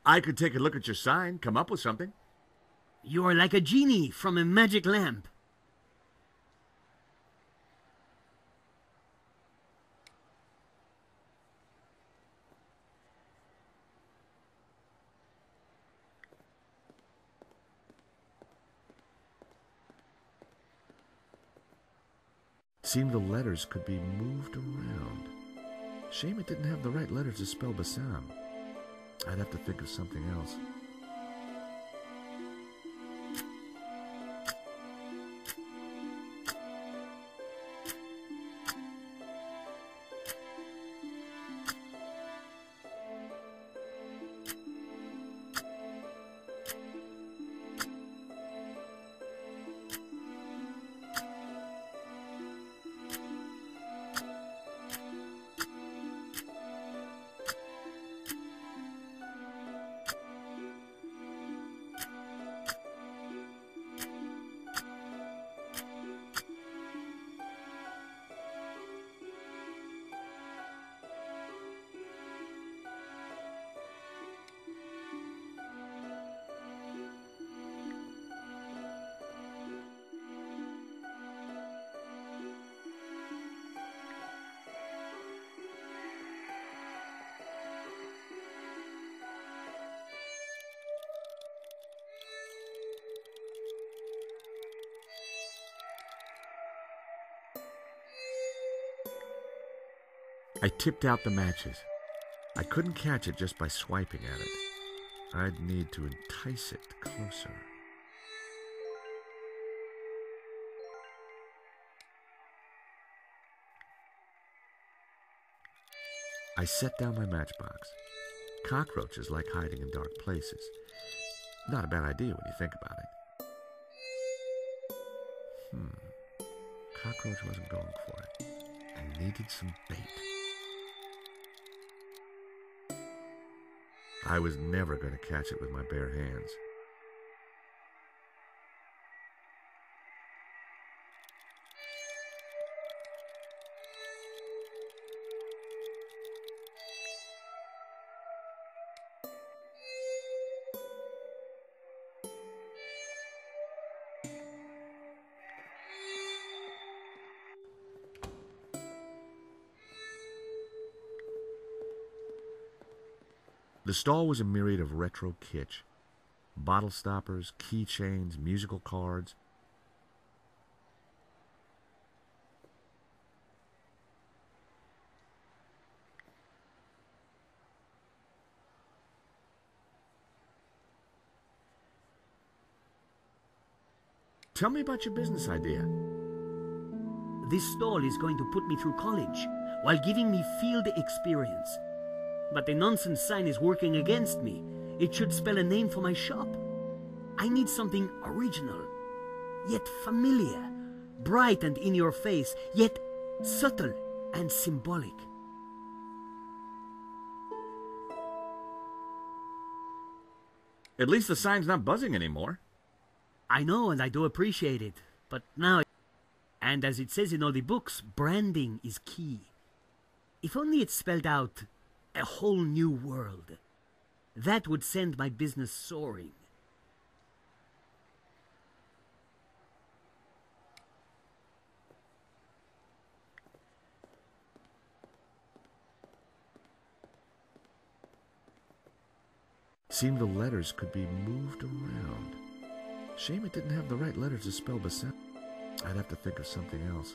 I could take a look at your sign, come up with something. You're like a genie from a magic lamp. Seemed the letters could be moved around. Shame it didn't have the right letters to spell Bassam. I'd have to think of something else. I tipped out the matches. I couldn't catch it just by swiping at it. I'd need to entice it closer. I set down my matchbox. Cockroaches like hiding in dark places. Not a bad idea when you think about it. Cockroach wasn't going for it. I needed some bait. I was never going to catch it with my bare hands. The stall was a myriad of retro kitsch. Bottle stoppers, keychains, musical cards. Tell me about your business idea. This stall is going to put me through college while giving me field experience. But the nonsense sign is working against me. It should spell a name for my shop. I need something original, yet familiar, bright and in your face, yet subtle and symbolic. At least the sign's not buzzing anymore. I know, and I do appreciate it. But now, and as it says in all the books, branding is key. If only it spelled out a whole new world. That would send my business soaring. Seemed the letters could be moved around. Shame it didn't have the right letters to spell Bassam. I'd have to think of something else.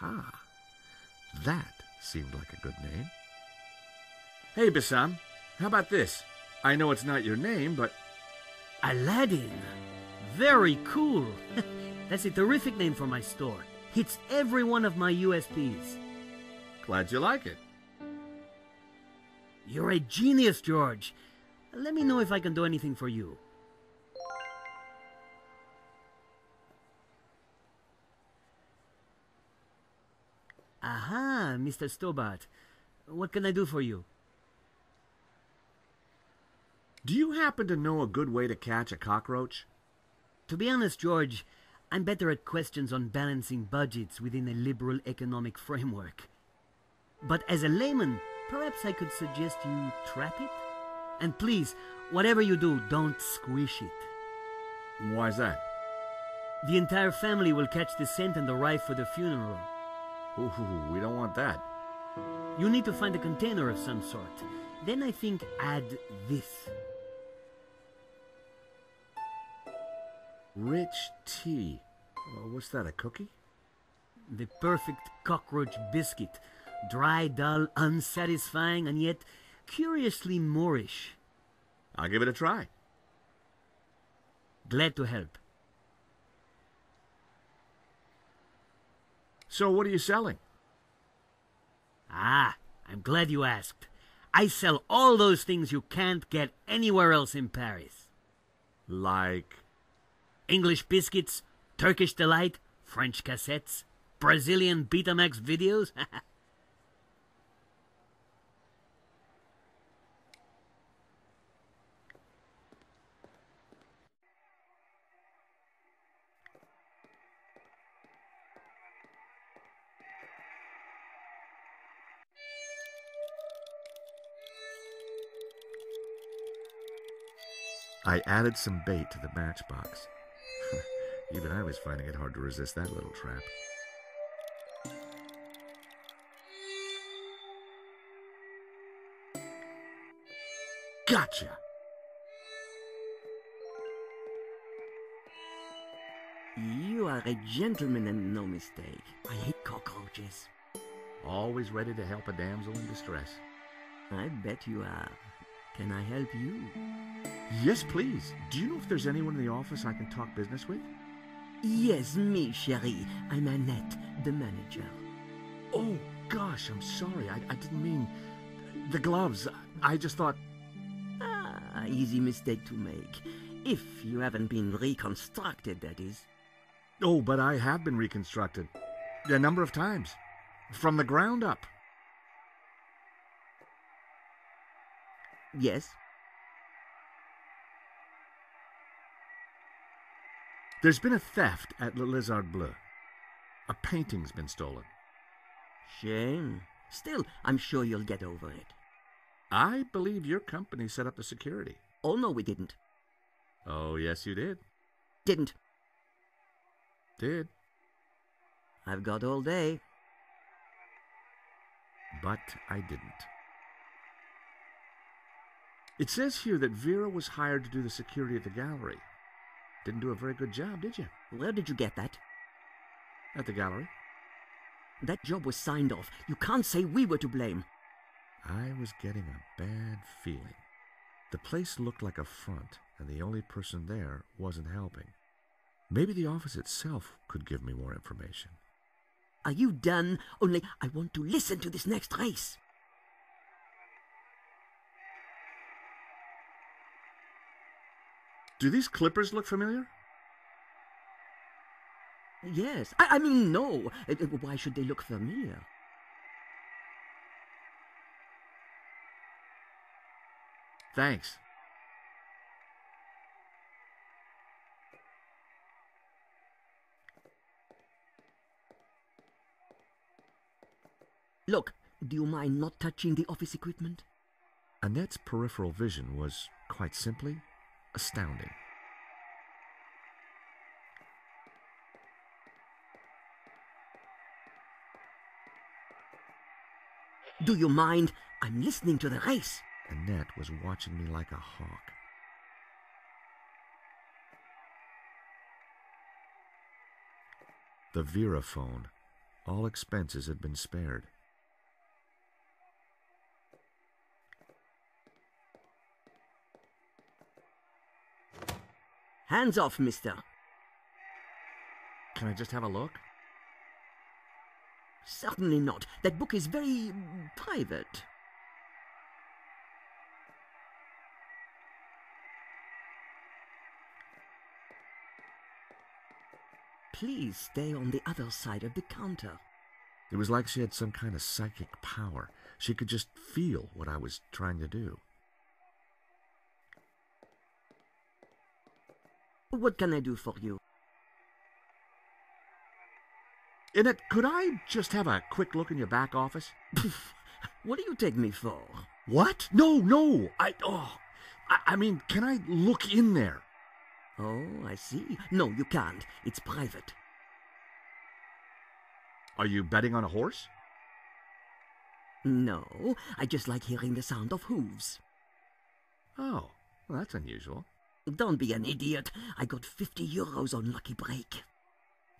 Aha! That seemed like a good name. Hey, Bassam, how about this? I know it's not your name, but... Aladdin! Very cool! That's a terrific name for my store. Hits every one of my USPs. Glad you like it. You're a genius, George. Let me know if I can do anything for you. Aha, Mr. Stobart. What can I do for you? Do you happen to know a good way to catch a cockroach? To be honest, George, I'm better at questions on balancing budgets within a liberal economic framework. But as a layman, perhaps I could suggest you trap it? And please, whatever you do, don't squish it. Why's that? The entire family will catch the scent and arrive for the funeral. Ooh, we don't want that. You need to find a container of some sort. Then I think add this. Rich tea. What's that, a cookie? The perfect cockroach biscuit. Dry, dull, unsatisfying, and yet curiously Moorish. I'll give it a try. Glad to help. So what are you selling? Ah, I'm glad you asked. I sell all those things you can't get anywhere else in Paris. Like? English biscuits, Turkish delight, French cassettes, Brazilian Betamax videos. I added some bait to the matchbox. Even I was finding it hard to resist that little trap. Gotcha! You are a gentleman and no mistake. I hate cockroaches. Always ready to help a damsel in distress. I bet you are. Can I help you? Yes, please. Do you know if there's anyone in the office I can talk business with? Yes, me, chérie. I'm Annette, the manager. Oh, gosh, I'm sorry. I didn't mean... The gloves. I just thought... Ah, easy mistake to make. If you haven't been reconstructed, that is. Oh, but I have been reconstructed. A number of times. From the ground up. Yes? There's been a theft at Le Lézard Bleu. A painting's been stolen. Shame. Still, I'm sure you'll get over it. I believe your company set up the security. Oh, no, we didn't. Oh, yes, you did. Didn't. Did. I've got all day. But I didn't. It says here that Vera was hired to do the security of the gallery. Didn't do a very good job, did you? Where did you get that? At the gallery. That job was signed off. You can't say we were to blame. I was getting a bad feeling. The place looked like a front, and the only person there wasn't helping. Maybe the office itself could give me more information. Are you done? Only I want to listen to this next race. Do these clippers look familiar? Yes. I mean, no. Why should they look familiar? Thanks. Look, do you mind not touching the office equipment? Annette's peripheral vision was, quite simply, astounding. Do you mind? I'm listening to the race. Annette was watching me like a hawk. The Vera phone. All expenses had been spared. Hands off, mister. Can I just have a look? Certainly not. That book is very private. Please stay on the other side of the counter. It was like she had some kind of psychic power. She could just feel what I was trying to do. What can I do for you? Annette, could I just have a quick look in your back office? What do you take me for? What? No. I mean, can I look in there? Oh, I see. No, you can't. It's private. Are you betting on a horse? No, I just like hearing the sound of hooves. Oh, well, that's unusual. Don't be an idiot. I got 50 euros on Lucky Break.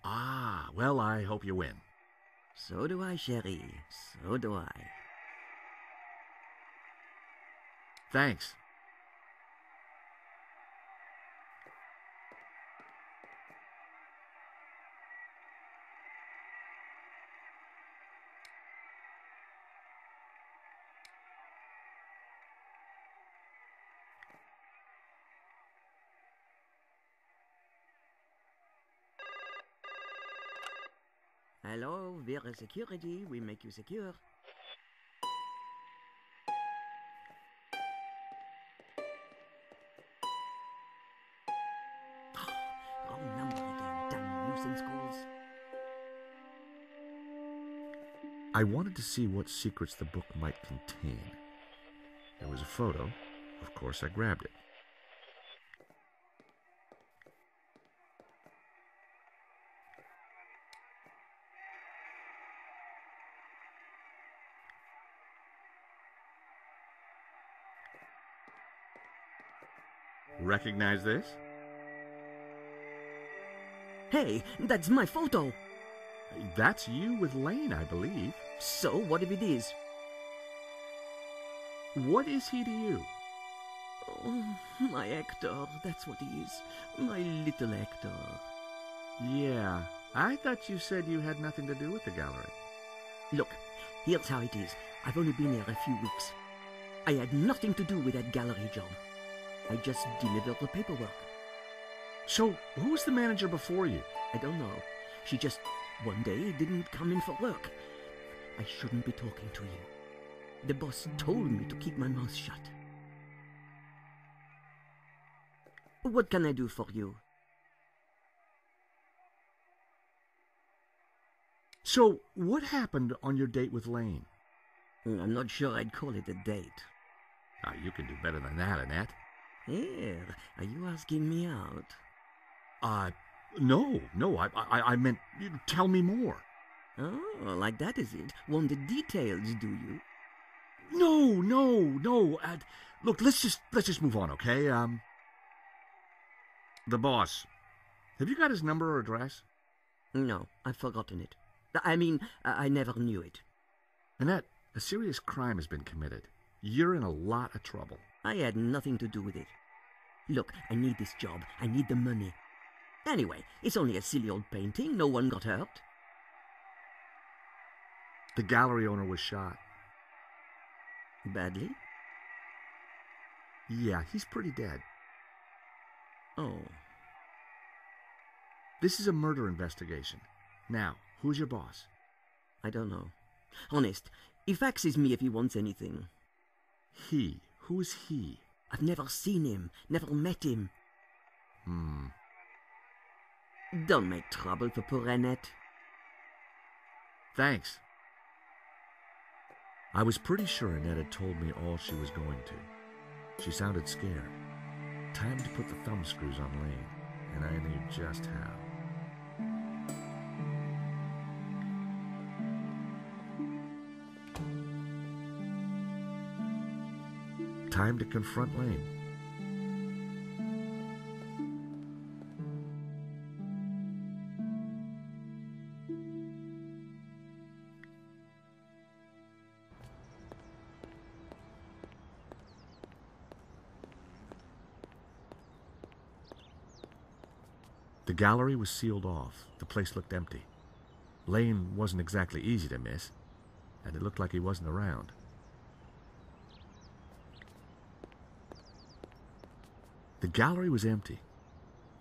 Ah, well, I hope you win. So do I, chérie. So do I. Thanks. Hello, Vera Security. We make you secure. Wrong number again. Damn nuisance calls. I wanted to see what secrets the book might contain. There was a photo. Of course, I grabbed it. Recognize this? Hey, that's my photo. That's you with Lane, I believe. So, what if it is? What is he to you? Oh, my Hector, that's what he is. My little Hector. Yeah, I thought you said you had nothing to do with the gallery. Look, here's how it is. I've only been here a few weeks. I had nothing to do with that gallery job. I just delivered the paperwork. So, who was the manager before you? I don't know. She just, one day, didn't come in for work. I shouldn't be talking to you. The boss told me to keep my mouth shut. What can I do for you? So, what happened on your date with Lane? I'm not sure I'd call it a date. Ah, you can do better than that, Annette. Here, are you asking me out? No, I meant, tell me more. Oh, like that is it? Want the details, do you? No. Look, let's just move on, okay? The boss. Have you got his number or address? No, I've forgotten it. I mean, I never knew it. Annette, a serious crime has been committed. You're in a lot of trouble. I had nothing to do with it. Look, I need this job. I need the money. Anyway, it's only a silly old painting. No one got hurt. The gallery owner was shot. Badly? Yeah, he's pretty dead. Oh. This is a murder investigation. Now, who's your boss? I don't know. Honest, he faxes me if he wants anything. He? Who is he? I've never seen him, never met him. Don't make trouble for poor Annette. Thanks. I was pretty sure Annette had told me all she was going to. She sounded scared. Time to put the thumbscrews on Lane, and I knew just how. Time to confront Lane. The gallery was sealed off. The place looked empty. Lane wasn't exactly easy to miss, and it looked like he wasn't around. The gallery was empty.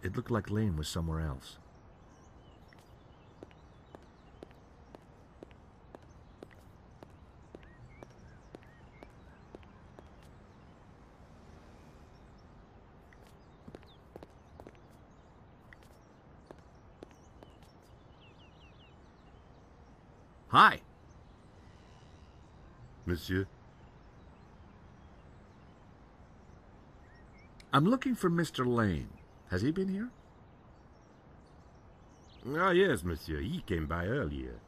It looked like Lane was somewhere else. Hi. Monsieur? I'm looking for Mr. Lane. Has he been here? Ah, yes, monsieur. He came by earlier.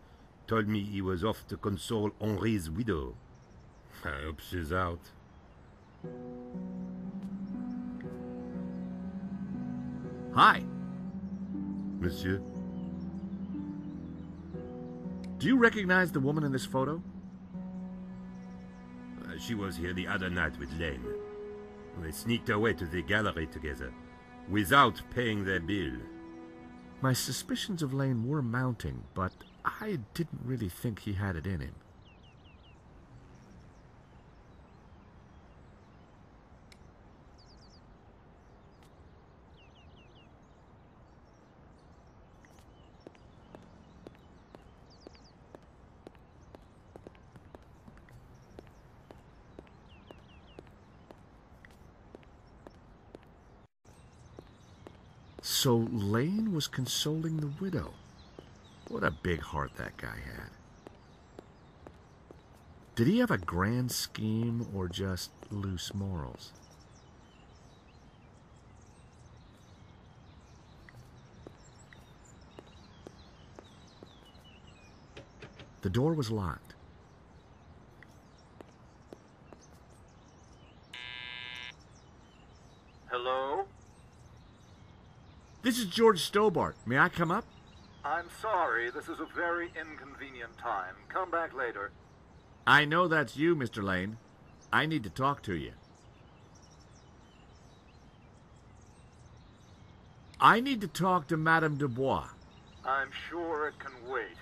Told me he was off to console Henri's widow. I hope she's out. Hi. Monsieur? Do you recognize the woman in this photo? She was here the other night with Lane. They sneaked away to the gallery together, without paying their bill. My suspicions of Lane were mounting, but I didn't really think he had it in him. So Lane was consoling the widow. What a big heart that guy had. Did he have a grand scheme or just loose morals? The door was locked. Hello? This is George Stobart. May I come up? I'm sorry, this is a very inconvenient time. Come back later. I know that's you, Mr. Lane. I need to talk to you. I need to talk to Madame Dubois. I'm sure it can wait.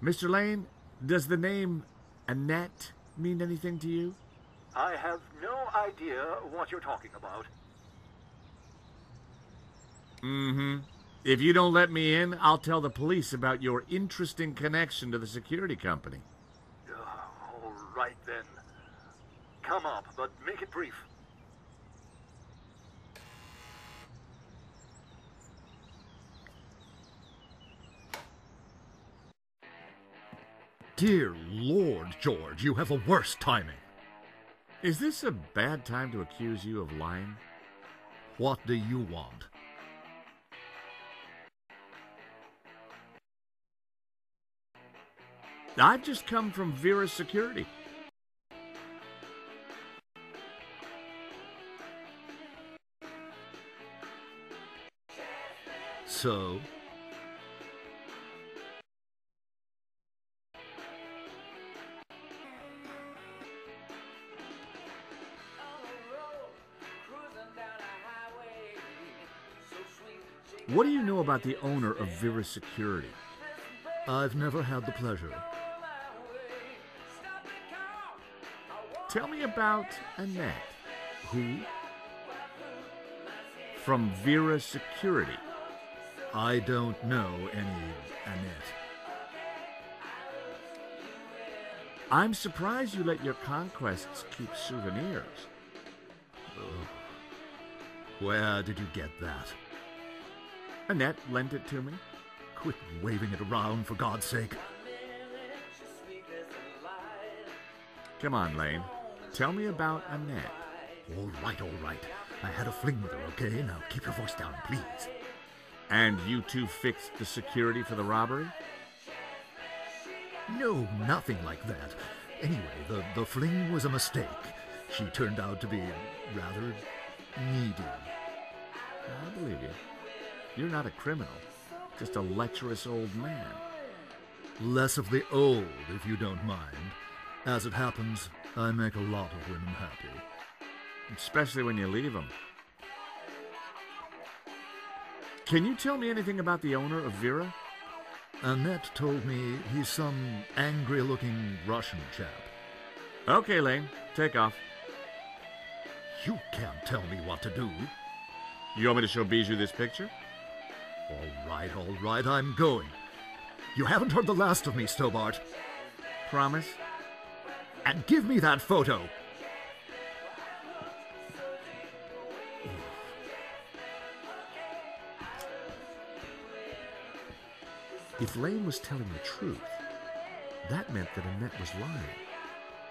Mr. Lane, does the name Annette mean anything to you? I have no idea what you're talking about. Mm-hmm. If you don't let me in, I'll tell the police about your interesting connection to the security company. All right, then. Come up, but make it brief. Dear Lord, George, you have the worst timing. Is this a bad time to accuse you of lying? What do you want? I've just come from Vera's security. So? What do you know about the owner of Vera's security? I've never had the pleasure. Tell me about Annette. Who? From Vera Security. I don't know any Annette. I'm surprised you let your conquests keep souvenirs. Where did you get that? Annette lent it to me. Quit waving it around, for God's sake. Come on, Lane. Tell me about Annette. All right. I had a fling with her, okay? Now keep your voice down, please. And you two fixed the security for the robbery? No, nothing like that. Anyway, the fling was a mistake. She turned out to be rather needy. I believe you. You're not a criminal, just a lecherous old man. Less of the old, if you don't mind. As it happens, I make a lot of women happy. Especially when you leave them. Can you tell me anything about the owner of Vera? Annette told me he's some angry-looking Russian chap. Okay, Lane. Take off. You can't tell me what to do. You want me to show Bijou this picture? All right, I'm going. You haven't heard the last of me, Stobart. Promise? And give me that photo. If Lane was telling the truth, that meant that Annette was lying.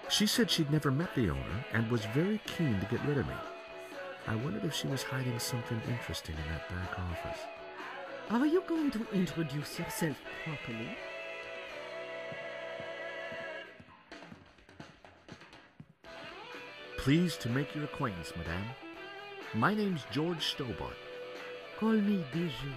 She said she'd never met the owner and was very keen to get rid of me. I wondered if she was hiding something interesting in that back office. Are you going to introduce yourself properly? Pleased to make your acquaintance, madame. My name's George Stobart. Call me Bijou.